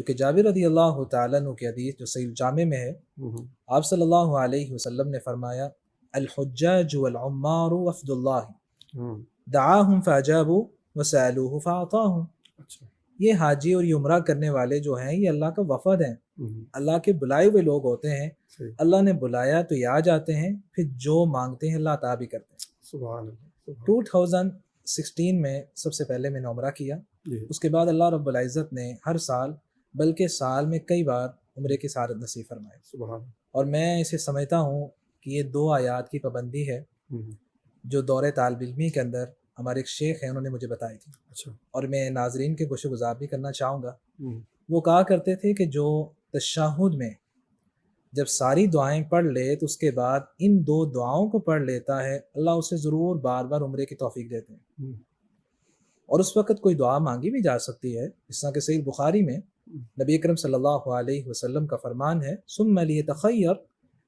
کیونکہ جابر رضی اللہ تعالیٰ عنہ کی حدیث جو صحیح جامع میں ہے، آپ صلی اللہ علیہ وسلم نے فرمایا الحجاج والعمار وفد اللہ دعاہم فاجابوا وسألوہ فاعطاہم. یہ حاجی اور یہ عمرہ کرنے والے جو ہیں یہ اللہ کا وفد ہیں، اللہ کے بلائے ہوئے لوگ ہوتے ہیں. اللہ نے بلایا تو یہ آ جاتے ہیں، پھر جو مانگتے ہیں اللہ عطا بھی کرتے ہیں. سبحان اللہ. 2016 میں سب سے پہلے میں نے عمرہ کیا. اس کے بعد اللہ رب العزت نے ہر سال بلکہ سال میں کئی بار عمرے کی سعادت نصیب فرمائے. اور میں اسے سمجھتا ہوں کہ یہ 2 آیات کی پابندی ہے جو دور طالب علمی کے اندر ہمارے ایک شیخ ہیں انہوں نے مجھے بتائی تھی. اور میں ناظرین کے گوش گزار بھی کرنا چاہوں گا. وہ کہا کرتے تھے کہ جو تشہد میں جب ساری دعائیں پڑھ لے تو اس کے بعد ان 2 دعاؤں کو پڑھ لیتا ہے، اللہ اسے ضرور بار بار عمرے کی توفیق دیتے ہیں. اور اس وقت کوئی دعا مانگی بھی جا سکتی ہے، اس طرح کہ صحیح بخاری میں نبی اکرم صلی اللہ علیہ وسلم کا فرمان ہے ثم لیتخیر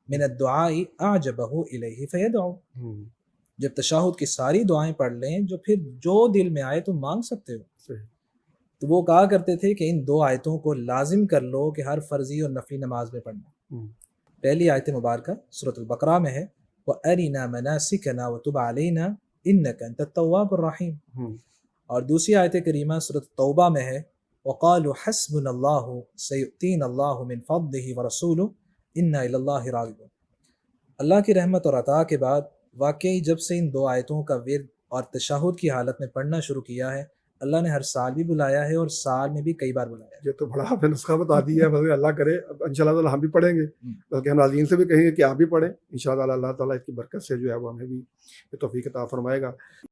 من الدعاء اعجبہ الیہ فیدعو. جب تشہد کی ساری دعائیں پڑھ لیں جو پھر جو دل میں آئے تو مانگ سکتے ہو. تو وہ کہا کرتے تھے کہ ان 2 آیتوں کو لازم کر لو کہ ہر فرضی اور نفلی نماز میں پڑھنا. پہلی آیت مبارکہ سورۃ البقرہ میں ہے وَأَرِنَا مَنَاسِكَنَا وَتُبْ عَلَيْنَا إِنَّكَ أَنْتَ التَّوَّابُ الرَّحِيمُ. اور دوسری آیت کریمہ سورۃ توبہ میں ہے وَقَالُوا حَسْبُنَا اللَّهُ سَيُؤْتِينَا اللَّهُ مِنْ فَضْلِهِ وَرَسُولُهُ إِنَّا إِلَى اللَّهِ رَاغِبُونَ. اللہ کی رحمت اور عطا کے بعد واقعی جب سے ان 2 آیتوں کا ورد اور تشہد کی حالت میں پڑھنا شروع کیا ہے، اللہ نے ہر سال بھی بلایا ہے اور سال میں بھی کئی بار بلایا ہے. یہ تو بڑا آپ نے نسخہ بتا دیا ہے. اللہ کرے انشاءاللہ تعالی ہم بھی پڑھیں گے، بلکہ ہم ناظرین سے بھی کہیں گے کہ آپ بھی پڑھیں انشاءاللہ. اللہ تعالیٰ اس کی برکت سے جو ہے وہ ہمیں بھی توفیق عطا فرمائے گا.